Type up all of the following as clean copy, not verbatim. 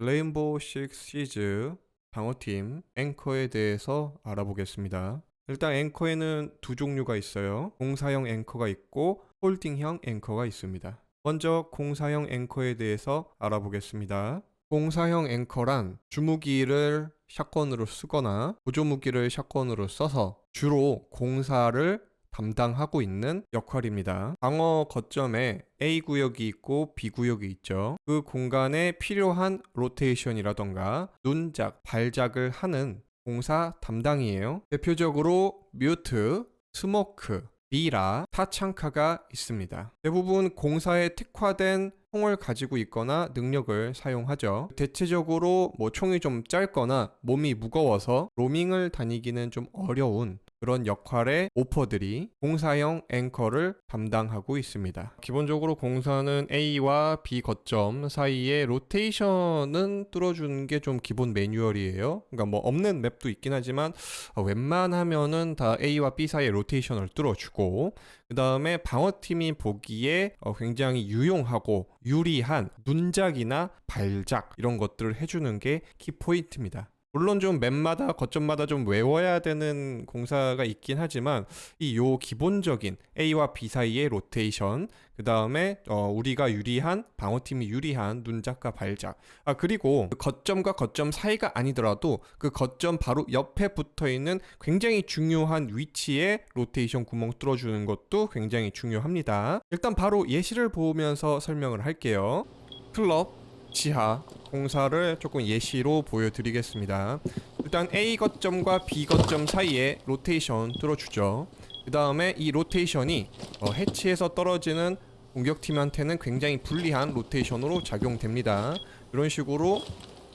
레인보우 식스 시즈 방어팀 앵커에 대해서 알아보겠습니다. 일단 앵커에는 두 종류가 있어요. 공사형 앵커가 있고 홀딩형 앵커가 있습니다. 먼저 공사형 앵커에 대해서 알아보겠습니다. 공사형 앵커란 주무기를 샷건으로 쓰거나 보조무기를 샷건으로 써서 주로 공사를 담당하고 있는 역할입니다. 방어 거점에 A 구역이 있고 B 구역이 있죠. 그 공간에 필요한 로테이션이라던가 눈작, 발작을 하는 공사 담당이에요. 대표적으로 뮤트, 스모크, 미라, 타창카가 있습니다. 대부분 공사에 특화된 총을 가지고 있거나 능력을 사용하죠. 대체적으로 총이 좀 짧거나 몸이 무거워서 로밍을 다니기는 좀 어려운 그런 역할의 오퍼들이 공사형 앵커를 담당하고 있습니다. 기본적으로 공사는 A와 B 거점 사이에 로테이션은 뚫어주는 게 좀 기본 매뉴얼이에요. 그러니까 없는 맵도 있긴 하지만 웬만하면은 다 A와 B 사이에 로테이션을 뚫어주고, 그 다음에 방어팀이 보기에 굉장히 유용하고 유리한 눈작이나 발작 이런 것들을 해주는 게 키포인트입니다. 물론 좀 맵마다 거점마다 좀 외워야 되는 공사가 있긴 하지만 요 기본적인 A와 B 사이의 로테이션, 그 다음에 우리가 유리한 방어팀이 유리한 눈작과 발작, 그리고 그 거점과 거점 사이가 아니더라도 그 거점 바로 옆에 붙어있는 굉장히 중요한 위치에 로테이션 구멍 뚫어주는 것도 굉장히 중요합니다. 일단 바로 예시를 보면서 설명을 할게요. 클럽 지하 공사를 조금 예시로 보여드리겠습니다. 일단 A 거점과 B 거점 사이에 로테이션 뚫어주죠. 그 다음에 이 로테이션이 해치에서 떨어지는 공격팀한테는 굉장히 불리한 로테이션으로 작용됩니다. 이런 식으로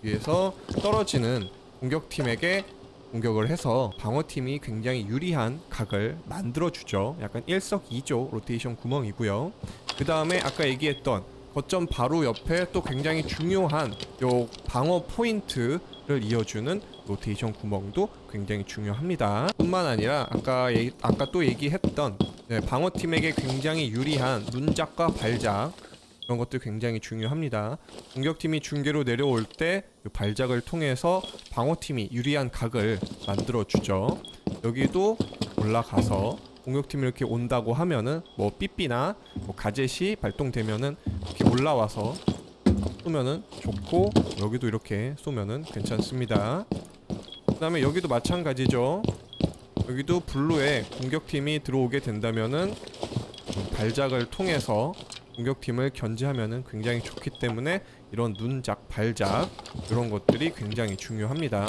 위에서 떨어지는 공격팀에게 공격을 해서 방어팀이 굉장히 유리한 각을 만들어주죠. 약간 일석이조 로테이션 구멍이고요. 그 다음에 아까 얘기했던 거점 바로 옆에 또 굉장히 중요한 요 방어 포인트를 이어주는 로테이션 구멍도 굉장히 중요합니다. 뿐만 아니라 아까 또 얘기했던 방어팀에게 굉장히 유리한 눈작과 발작, 이런 것들 굉장히 중요합니다. 공격팀이 중계로 내려올 때 발작을 통해서 방어팀이 유리한 각을 만들어주죠. 여기도 올라가서 공격팀이 이렇게 온다고 하면은 삐삐나 가젯이 발동되면은 이렇게 올라와서 쏘면은 좋고, 여기도 이렇게 쏘면은 괜찮습니다. 그 다음에 여기도 마찬가지죠. 여기도 블루에 공격팀이 들어오게 된다면은 발작을 통해서 공격팀을 견제하면은 굉장히 좋기 때문에 이런 눈작, 발작 이런 것들이 굉장히 중요합니다.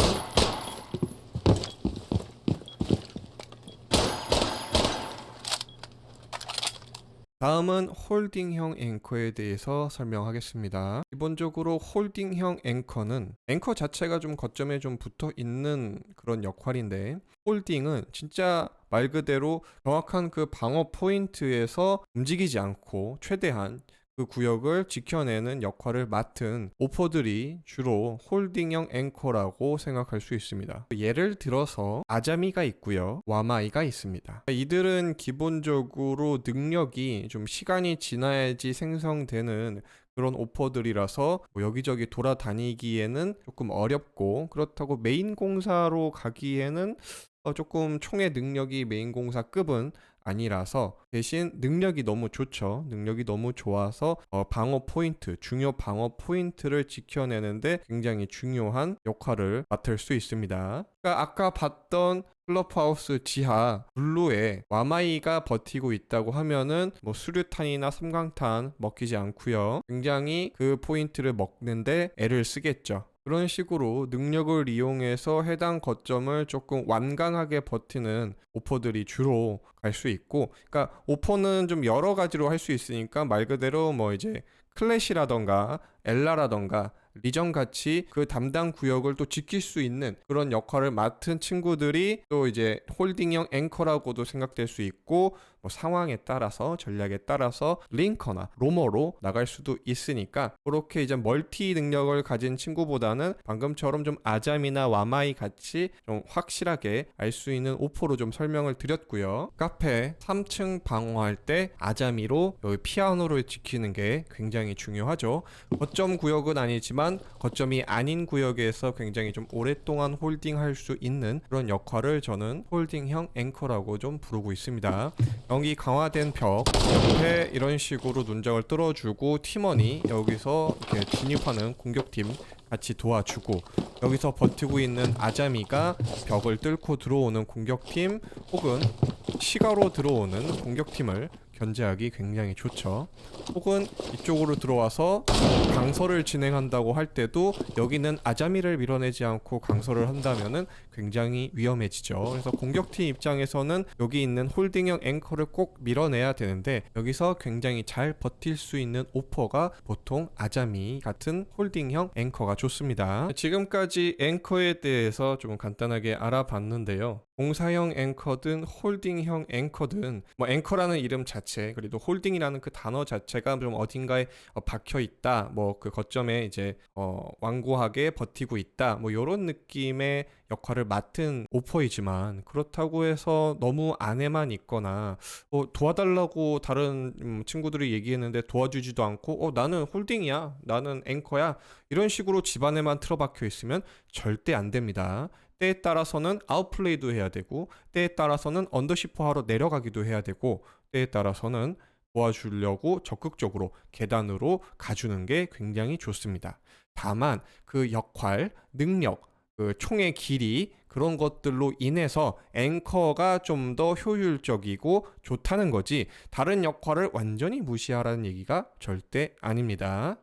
다음은 홀딩형 앵커에 대해서 설명하겠습니다. 기본적으로 홀딩형 앵커는 앵커 자체가 좀 거점에 좀 붙어 있는 그런 역할인데, 홀딩은 진짜 말 그대로 정확한 그 방어 포인트에서 움직이지 않고 최대한 그 구역을 지켜내는 역할을 맡은 오퍼들이 주로 홀딩형 앵커라고 생각할 수 있습니다. 예를 들어서 아자미가 있고요, 와마이가 있습니다. 이들은 기본적으로 능력이 좀 시간이 지나야지 생성되는 그런 오퍼들이라서 여기저기 돌아다니기에는 조금 어렵고, 그렇다고 메인 공사로 가기에는 조금 총의 능력이 메인 공사급은 아니라서 대신 능력이 너무 좋죠. 능력이 너무 좋아서 방어 포인트, 중요 방어 포인트를 지켜내는데 굉장히 중요한 역할을 맡을 수 있습니다. 그러니까 아까 봤던 클럽하우스 지하 블루에 와마이가 버티고 있다고 하면은 수류탄이나 섬광탄 먹히지 않고요, 굉장히 그 포인트를 먹는데 애를 쓰겠죠. 그런 식으로 능력을 이용해서 해당 거점을 조금 완강하게 버티는 오퍼들이 주로 갈 수 있고, 그러니까 오퍼는 좀 여러 가지로 할 수 있으니까 말 그대로 이제 클래시라던가 엘라라던가 리전 같이 그 담당 구역을 또 지킬 수 있는 그런 역할을 맡은 친구들이 또 이제 홀딩형 앵커라고도 생각될 수 있고, 뭐 상황에 따라서 전략에 따라서 링커나 로머로 나갈 수도 있으니까 그렇게 이제 멀티 능력을 가진 친구보다는 방금처럼 좀 아잠이나 와마이 같이 좀 확실하게 알 수 있는 오퍼로 좀 설명을 드렸고요. 카페 3층 방어할 때 아자미로 여기 피아노를 지키는 게 굉장히 중요하죠. 거점 구역은 아니지만 거점이 아닌 구역에서 굉장히 좀 오랫동안 홀딩할 수 있는 그런 역할을 저는 홀딩형 앵커라고 좀 부르고 있습니다. 여기 강화된 벽 옆에 이런 식으로 눈적을 뚫어주고 팀원이 여기서 이렇게 진입하는 공격팀 같이 도와주고 여기서 버티고 있는 아자미가 벽을 뚫고 들어오는 공격팀 혹은 시가로 들어오는 공격팀을 견제하기 굉장히 좋죠. 혹은 이쪽으로 들어와서 강설을 진행한다고 할 때도 여기는 아자미를 밀어내지 않고 강설을 한다면은 굉장히 위험해지죠. 그래서 공격팀 입장에서는 여기 있는 홀딩형 앵커를 꼭 밀어내야 되는데 여기서 굉장히 잘 버틸 수 있는 오퍼가 보통 아자미 같은 홀딩형 앵커가 좋습니다. 지금까지 앵커에 대해서 좀 간단하게 알아봤는데요. 공사형 앵커든 홀딩형 앵커든 뭐 앵커라는 이름 자체 그리고 홀딩이라는 그 단어 자체가 좀 어딘가에 박혀 있다 뭐 그 거점에 이제 완고하게 버티고 있다 뭐 요런 느낌의 역할을 맡은 오퍼이지만 그렇다고 해서 너무 안에만 있거나 도와달라고 다른 친구들이 얘기했는데 도와주지도 않고 나는 홀딩이야 나는 앵커야 이런 식으로 집안에만 틀어박혀 있으면 절대 안 됩니다. 때에 따라서는 아웃플레이도 해야 되고 때에 따라서는 언더시퍼 하러 내려가기도 해야 되고 때에 따라서는 도와주려고 적극적으로 계단으로 가주는 게 굉장히 좋습니다. 다만 그 역할, 능력, 그 총의 길이 그런 것들로 인해서 앵커가 좀 더 효율적이고 좋다는 거지 다른 역할을 완전히 무시하라는 얘기가 절대 아닙니다.